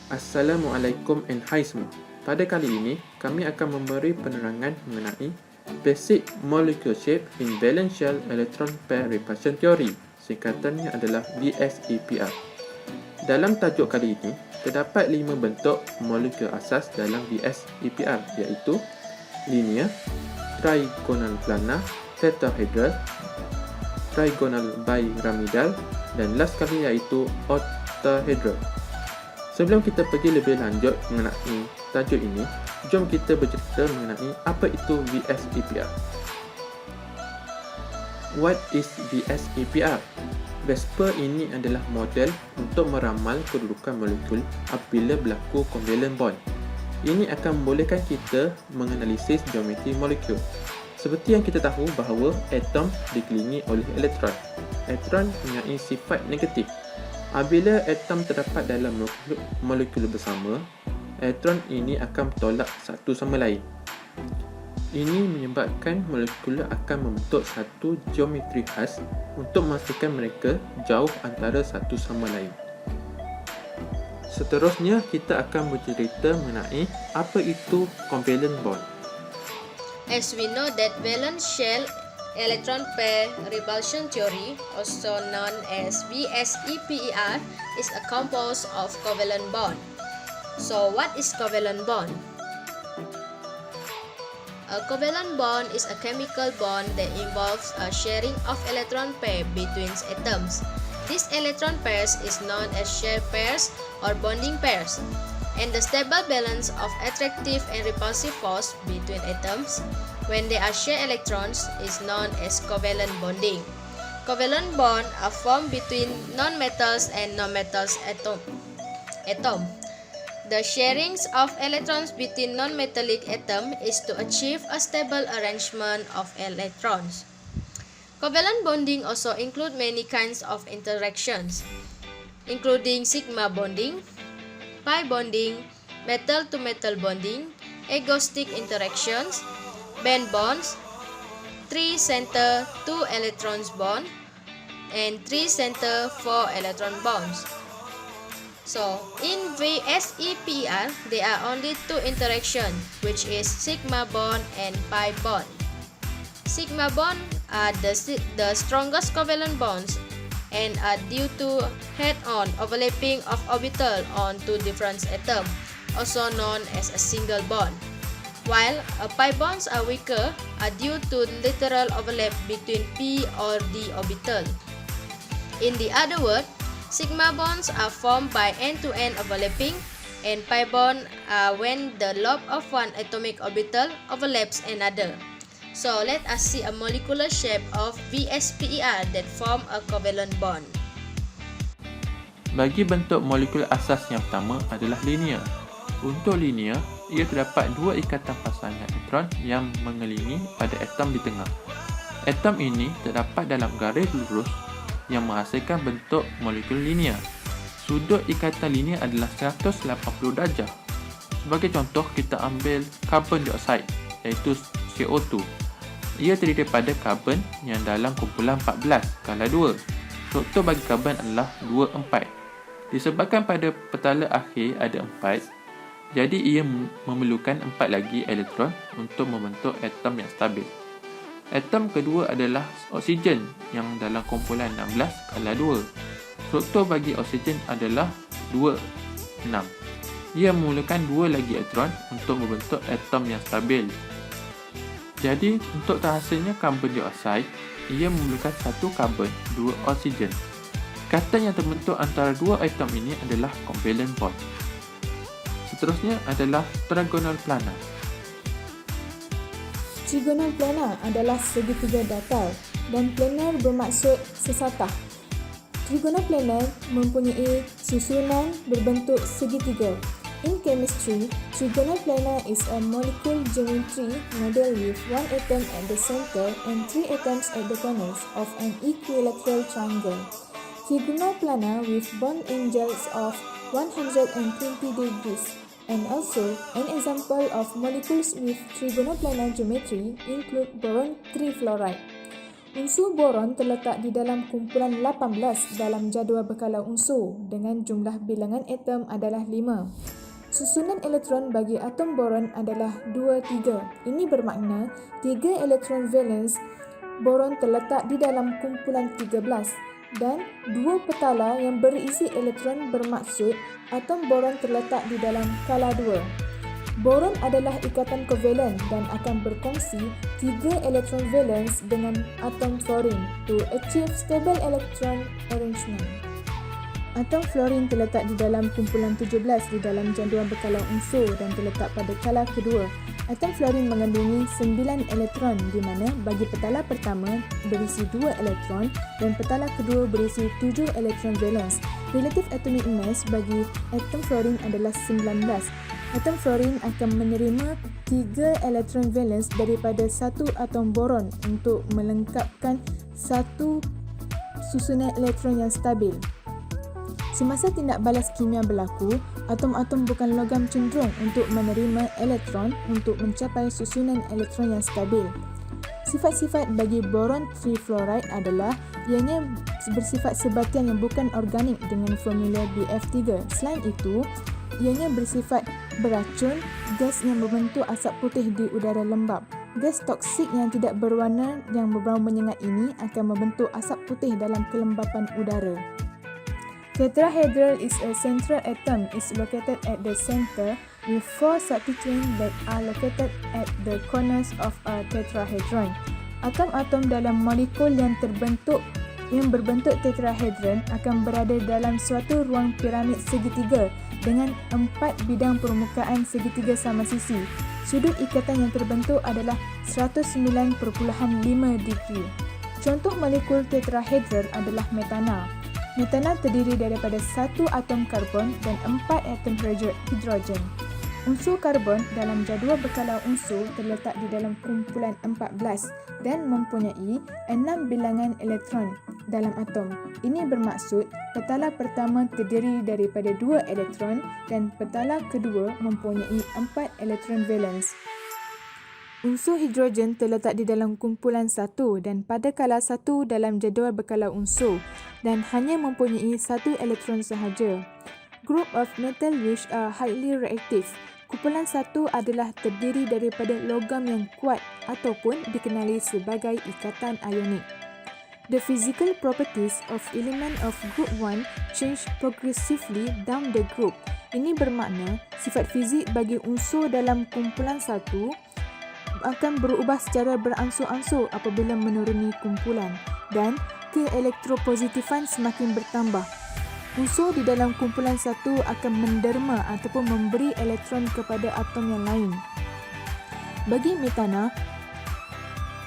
Assalamualaikum and hai semua. Pada kali ini, kami akan memberi penerangan mengenai Basic Molecule Shape in Valence Shell Electron Pair Repulsion Theory. Singkatannya adalah VSEPR. Dalam tajuk kali ini, terdapat 5 bentuk molekul asas dalam VSEPR, iaitu linear, trigonal planar, tetrahedral, trigonal biramidal dan last kali iaitu octahedral. Sebelum kita pergi lebih lanjut mengenai tajuk ini, jom kita bercerita mengenai apa itu VSEPR. What is VSEPR? VSEPR ini adalah model untuk meramal kedudukan molekul apabila berlaku covalent bond. Ini akan membolehkan kita menganalisis geometri molekul. Seperti yang kita tahu bahawa atom dikelilingi oleh elektron. Elektron mempunyai sifat negatif. Apabila atom terdapat dalam molekul bersama, elektron ini akan bertolak satu sama lain. Ini menyebabkan molekul akan membentuk satu geometri khas untuk memastikan mereka jauh antara satu sama lain. Seterusnya, kita akan bercerita mengenai apa itu covalent bond. As we know that valence shell electron pair repulsion theory, also known as VSEPR, is a composed of covalent bond. So what is covalent bond? A covalent bond is a chemical bond that involves a sharing of electron pair between atoms. These electron pairs is known as shared pairs or bonding pairs, and the stable balance of attractive and repulsive force between atoms when they are shared electrons is known as covalent bonding. Covalent bonds are formed between non-metals and non-metals atom. The sharings of electrons between non-metallic atoms is to achieve a stable arrangement of electrons. Covalent bonding also include many kinds of interactions, including sigma bonding, pi bonding, metal-to-metal bonding, agostic interactions, band bonds, 3 center 2 electrons bond, and 3 center 4 electron bonds. So, in VSEPR, there are only 2 interactions, which is sigma bond and pi bond. Sigma bond are the strongest covalent bonds and are due to head-on overlapping of orbital on 2 different atoms, also known as a single bond. While pi bonds are weaker, are due to lateral overlap between p or d orbital. In the other word, sigma bonds are formed by end-to-end overlapping, and pi bond are when the lobe of one atomic orbital overlaps another. So let us see a molecular shape of VSEPR that form a covalent bond. Bagi bentuk molekul asas yang pertama adalah linear. Untuk linear, ia terdapat 2 ikatan pasangan elektron yang mengelilingi pada atom di tengah. Atom ini terdapat dalam garis lurus yang menghasilkan bentuk molekul linear. Sudut ikatan linear adalah 180 darjah. Sebagai contoh, kita ambil karbon dioksida iaitu CO2. Ia terdiri daripada karbon yang dalam kumpulan 14 kala 2. Struktur bagi karbon adalah 2,4. Disebabkan pada petala akhir ada 4, jadi ia memerlukan 4 lagi elektron untuk membentuk atom yang stabil. Atom kedua adalah oksigen yang dalam kumpulan 16 kala 2. Struktur bagi oksigen adalah 2,6. Ia memerlukan 2 lagi elektron untuk membentuk atom yang stabil. Jadi, untuk terhasilnya karbon dioksida, ia memerlukan 1 karbon, 2 oksigen. Ikatan yang terbentuk antara 2 atom ini adalah covalent bond. Seterusnya adalah trigonal planar. Trigonal planar adalah segitiga datar dan planar bermaksud sesatah. Trigonal planar mempunyai susunan berbentuk segitiga. In chemistry, trigonal planar is a molecule geometry model with 1 atom at the center and 3 atoms at the corners of an equilateral triangle. Trigonal planar with bond angles of 120 degrees. And also, an example of molecules with trigonoplanar geometry include boron trifluoride. Unsur boron terletak di dalam kumpulan 18 dalam jadual berkala unsur dengan jumlah bilangan atom adalah 5. Susunan elektron bagi atom boron adalah 2, 3. Ini bermakna 3 elektron valens boron terletak di dalam kumpulan 13 dan 2 petala yang berisi elektron bermaksud atom boron terletak di dalam kala 2. Boron adalah ikatan kovalen dan akan berkongsi 3 elektron valens dengan atom fluorine to achieve stable electron arrangement. Atom fluorine terletak di dalam kumpulan 17 di dalam jadual berkala unsur dan terletak pada kala kedua. Atom fluorine mengandungi 9 elektron di mana bagi petala pertama berisi 2 elektron dan petala kedua berisi 7 elektron valens. Relative atomic mass bagi atom fluorine adalah 19. Atom fluorine akan menerima 3 elektron valens daripada satu atom boron untuk melengkapkan satu susunan elektron yang stabil. Semasa tindak balas kimia berlaku, atom-atom bukan logam cenderung untuk menerima elektron untuk mencapai susunan elektron yang stabil. Sifat-sifat bagi boron trifluoride adalah ianya bersifat sebatian yang bukan organik dengan formula BF3. Selain itu, ianya bersifat beracun, gas yang membentuk asap putih di udara lembap. Gas toksik yang tidak berwarna yang berbau menyengat ini akan membentuk asap putih dalam kelembapan udara. Tetrahedral is a central atom is located at the center with 4 substituents that are located at the corners of a tetrahedron. Atom-atom dalam molekul yang berbentuk tetrahedron akan berada dalam suatu ruang piramid segitiga dengan 4 bidang permukaan segitiga sama sisi. Sudut ikatan yang terbentuk adalah 109.5 degree. Contoh molekul tetrahedral adalah metana. Metana terdiri daripada 1 atom karbon dan 4 atom hidrogen. Unsur karbon dalam jadual berkala unsur terletak di dalam kumpulan 14 dan mempunyai 6 bilangan elektron dalam atom. Ini bermaksud petala pertama terdiri daripada 2 elektron dan petala kedua mempunyai 4 elektron valens. Unsur hidrogen terletak di dalam kumpulan 1 dan pada kala 1 dalam jadual berkala unsur dan hanya mempunyai 1 elektron sahaja. Group of metal which are highly reactive. Kumpulan 1 adalah terdiri daripada logam yang kuat ataupun dikenali sebagai ikatan ionik. The physical properties of element of group 1 change progressively down the group. Ini bermakna sifat fizik bagi unsur dalam kumpulan 1 akan berubah secara beransur-ansur apabila menuruni kumpulan dan keelektropositifan semakin bertambah. Unsur di dalam kumpulan 1 akan menderma ataupun memberi elektron kepada atom yang lain. Bagi metana,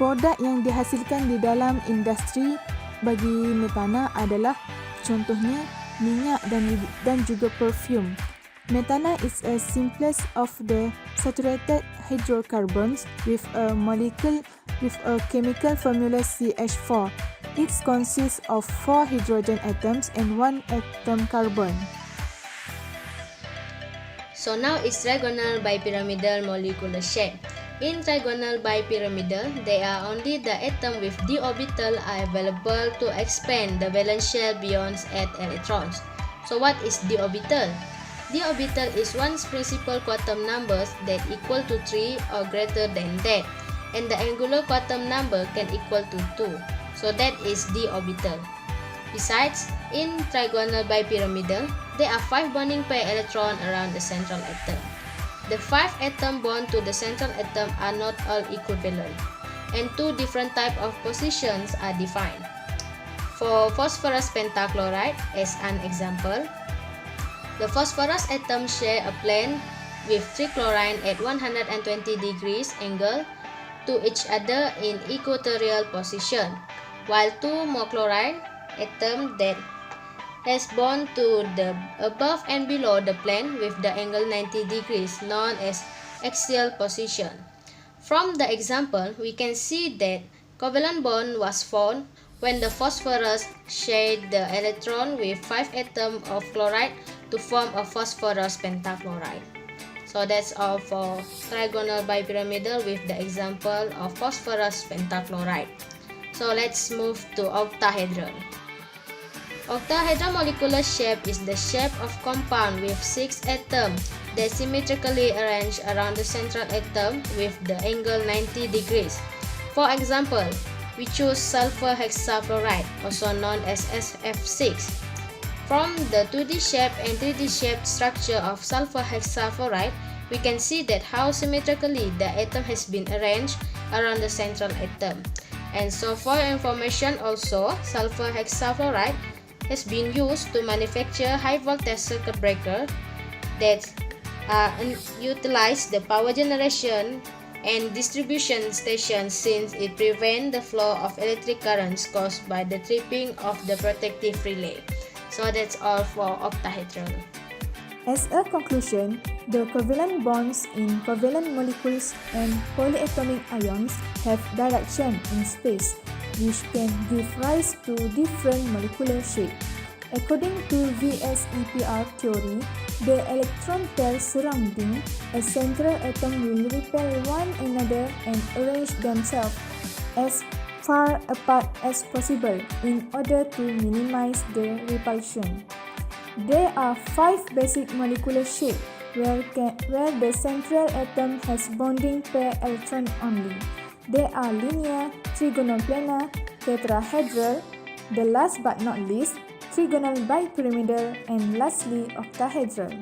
produk yang dihasilkan di dalam industri bagi metana adalah contohnya minyak dan juga perfume. Metana is a simplest of the saturated hydrocarbons with a molecule with a chemical formula CH4. It consists of 4 hydrogen atoms and 1 atom carbon. So now is trigonal bipyramidal molecular shape. In trigonal bipyramidal, there are only the atom with d orbital are available to expand the valence shell beyond 8 electrons. So what is d orbital? D orbital is one's principal quantum numbers that equal to 3 or greater than that, and the angular quantum number can equal to 2. So that is d orbital. Besides, in trigonal bipyramidal, there are 5 bonding pair electrons around the central atom. The 5 atom bond to the central atom are not all equivalent, and 2 different type of positions are defined. For phosphorus pentachloride, as an example, the phosphorus atom share a plane with trichlorine at 120 degrees angle to each other in equatorial position, while 2 more chloride atom that has bond to the above and below the plane with the angle 90 degrees known as axial position. From the example, we can see that covalent bond was formed when the phosphorus shared the electron with 5 atoms of chloride to form a phosphorus pentachloride. So that's all for trigonal bipyramidal with the example of phosphorus pentachloride. So let's move to octahedral. Octahedral molecular shape is the shape of compound with 6 atoms that symmetrically arranged around the central atom with the angle 90 degrees. For example, we choose sulfur hexafluoride, also known as SF6. From the 2D shape and 3D shaped structure of sulfur hexafluoride, we can see that how symmetrically the atom has been arranged around the central atom. And so for your information also, sulfur hexafluoride has been used to manufacture high voltage circuit breaker that utilize the power generation and distribution station since it prevents the flow of electric currents caused by the tripping of the protective relay. So that's all for octahedral. As a conclusion, the covalent bonds in covalent molecules and polyatomic ions have direction in space, which can give rise to different molecular shape. According to VSEPR theory, the electron pair surrounding a central atom will repel one another and arrange themselves as far apart as possible in order to minimize the repulsion. There are 5 basic molecular shapes where the central atom has bonding pair electron only. They are linear, trigonal-planar, tetrahedral, the last but not least, trigonal bipyramidal, and lastly octahedral.